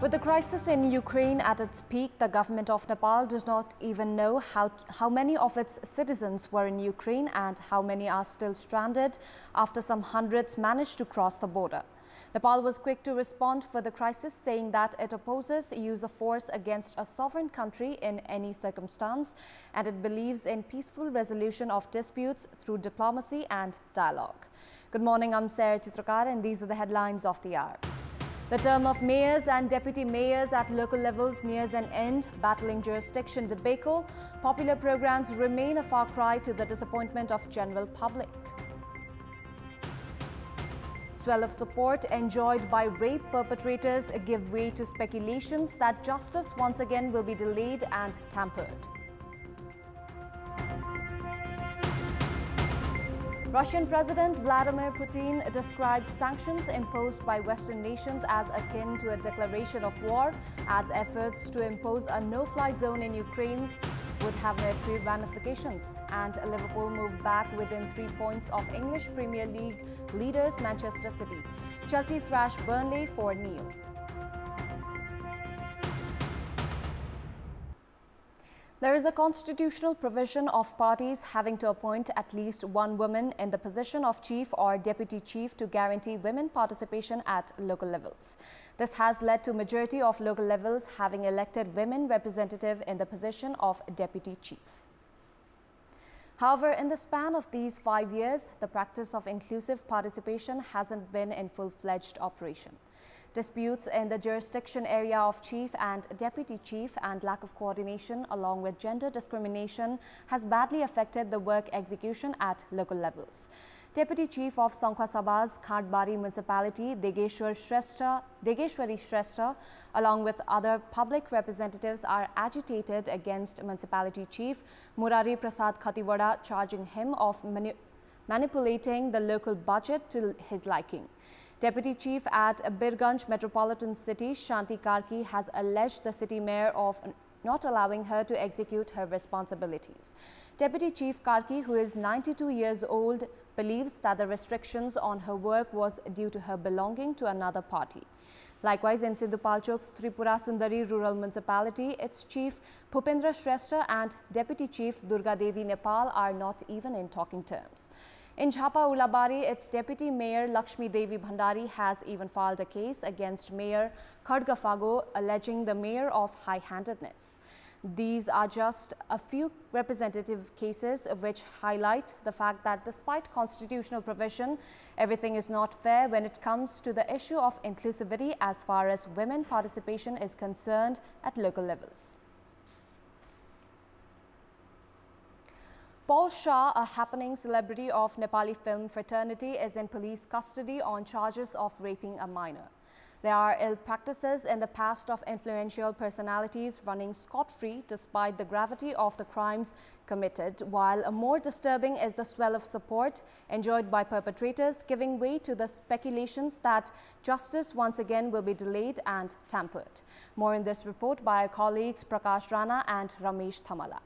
With the crisis in Ukraine at its peak, the government of Nepal does not even know how many of its citizens were in Ukraine and how many are still stranded after some hundreds managed to cross the border. Nepal was quick to respond for the crisis, saying that it opposes use of force against a sovereign country in any circumstance, and it believes in peaceful resolution of disputes through diplomacy and dialogue. Good morning, I'm Sarah Chitrakar, and these are the headlines of the hour. The term of mayors and deputy mayors at local levels nears an end, battling jurisdiction debacle. Popular programs remain a far cry to the disappointment of general public. Swell of support enjoyed by rape perpetrators give way to speculations that justice once again will be delayed and tampered. Russian President Vladimir Putin describes sanctions imposed by Western nations as akin to a declaration of war, adds efforts to impose a no-fly zone in Ukraine would have military ramifications, and Liverpool moved back within 3 points of English Premier League leaders Manchester City. Chelsea thrashed Burnley 4-0. There is a constitutional provision of parties having to appoint at least one woman in the position of chief or deputy chief to guarantee women participation at local levels. This has led to majority of local levels having elected women representative in the position of deputy chief. However, in the span of these 5 years, the practice of inclusive participation hasn't been in full-fledged operation. Disputes in the jurisdiction area of chief and deputy chief and lack of coordination along with gender discrimination has badly affected the work execution at local levels. Deputy Chief of Sankhwa Sabha's Khandbari Municipality, Degeshwari Shrestha, along with other public representatives are agitated against Municipality Chief Murari Prasad Khatiwada, charging him of manipulating the local budget to his liking. Deputy Chief at Birganj Metropolitan City, Shanti Karki, has alleged the city mayor of not allowing her to execute her responsibilities. Deputy Chief Karki, who is 92 years old, believes that the restrictions on her work was due to her belonging to another party. Likewise, in Sindhupalchok's Tripura Sundari Rural Municipality, its Chief Bhupendra Shrestha and Deputy Chief Durga Devi Nepal are not even in talking terms. In Jhapa Ulabari, its Deputy Mayor Lakshmi Devi Bhandari has even filed a case against Mayor Khadga Fago, alleging the mayor of high-handedness. These are just a few representative cases which highlight the fact that despite constitutional provision, everything is not fair when it comes to the issue of inclusivity as far as women participation is concerned at local levels. Paul Shah, a happening celebrity of Nepali film fraternity, is in police custody on charges of raping a minor. There are ill practices in the past of influential personalities running scot-free despite the gravity of the crimes committed, while more disturbing is the swell of support enjoyed by perpetrators, giving way to the speculations that justice once again will be delayed and tampered. More in this report by our colleagues Prakash Rana and Ramesh Thamala.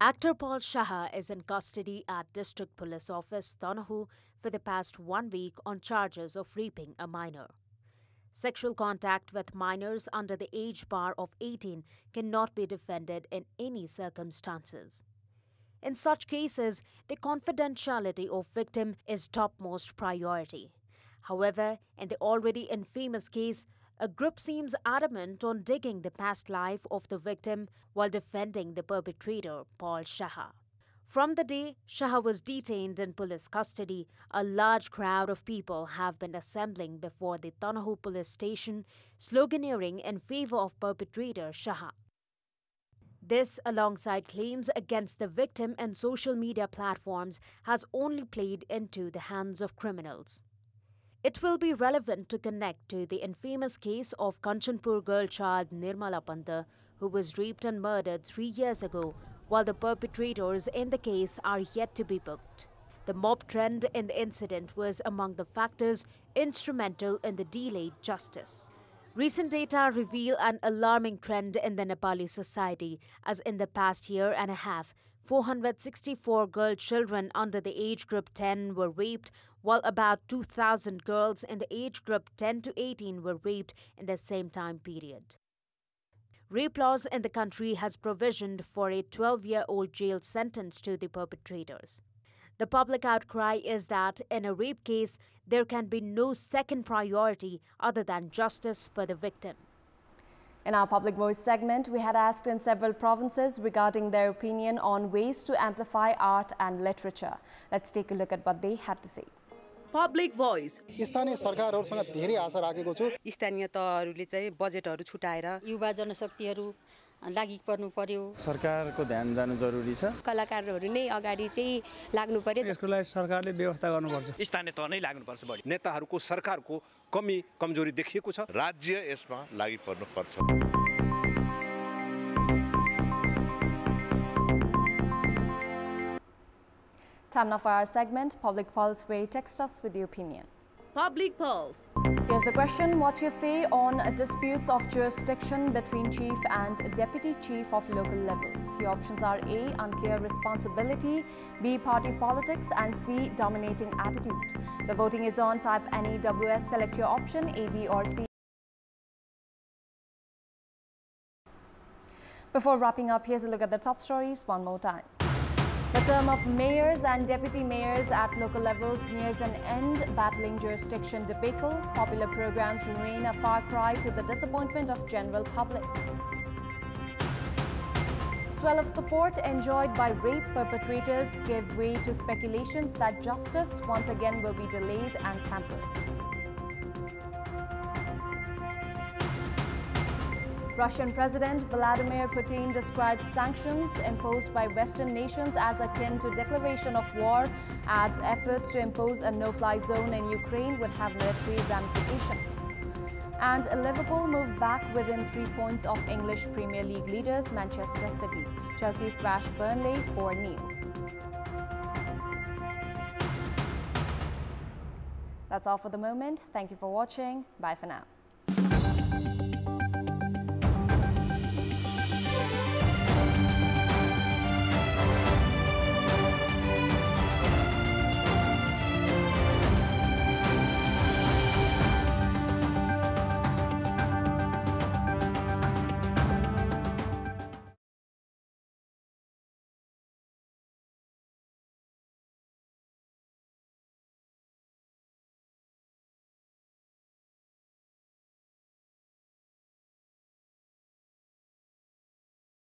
Actor Paul Shah is in custody at District Police Office, Tanahu, for the past 1 week on charges of raping a minor. Sexual contact with minors under the age bar of 18 cannot be defended in any circumstances. In such cases, the confidentiality of victim is topmost priority. However, in the already infamous case, a group seems adamant on digging the past life of the victim while defending the perpetrator, Paul Shah. From the day Shah was detained in police custody, a large crowd of people have been assembling before the Tanahu police station, sloganeering in favor of perpetrator Shah. This, alongside claims against the victim and social media platforms, has only played into the hands of criminals. It will be relevant to connect to the infamous case of Kantipur girl child Nirmala Panta, who was raped and murdered 3 years ago, while the perpetrators in the case are yet to be booked. The mob trend in the incident was among the factors instrumental in the delayed justice. Recent data reveal an alarming trend in the Nepali society, as in the past year and a half, 464 girl children under the age group 10 were raped, while about 2,000 girls in the age group 10 to 18 were raped in the same time period. Rape laws in the country has provisioned for a 12-year-old jail sentence to the perpetrators. The public outcry is that in a rape case, there can be no second priority other than justice for the victim. In our Public Voice segment, we had asked in several provinces regarding their opinion on ways to amplify art and literature. Let's take a look at what they had to say. Public Voice. स्थानीय सरकारहरुसँग धेरै आशा राखेको छु। स्थानीय तहरुले चाहिँ बजेटहरु छुटाएर युवा जनशक्तिहरु लागि पर्नु पर्यो। सरकारको ध्यान जानु जरुरी छ। कलाकारहरु नै अगाडि चाहिँ लाग्नु पर्यो। यसको लागि सरकारले व्यवस्था गर्नुपर्छ। स्थानीय तह नै लाग्नुपर्छ बढी। नेताहरुको सरकारको कमी कमजोरी देखिएको छ। राज्य यसमा लागि पर्नुपर्छ। Time now for our segment, Public Pulse, where you text us with your opinion. Public Pulse. Here's the question: what you say on disputes of jurisdiction between chief and deputy chief of local levels? Your options are A, unclear responsibility, B, party politics, and C, dominating attitude. The voting is on. Type NEWS, select your option A, B or C. Before wrapping up, here's a look at the top stories one more time. The term of mayors and deputy mayors at local levels nears an end, battling jurisdiction debacle. Popular programs remain a far cry to the disappointment of general public. Swell of support enjoyed by rape perpetrators give way to speculations that justice once again will be delayed and tampered. Russian President Vladimir Putin describes sanctions imposed by Western nations as akin to declaration of war, adds efforts to impose a no-fly zone in Ukraine would have military ramifications. And Liverpool move back within 3 points of English Premier League leaders Manchester City. Chelsea thrash Burnley 4-0. That's all for the moment. Thank you for watching. Bye for now.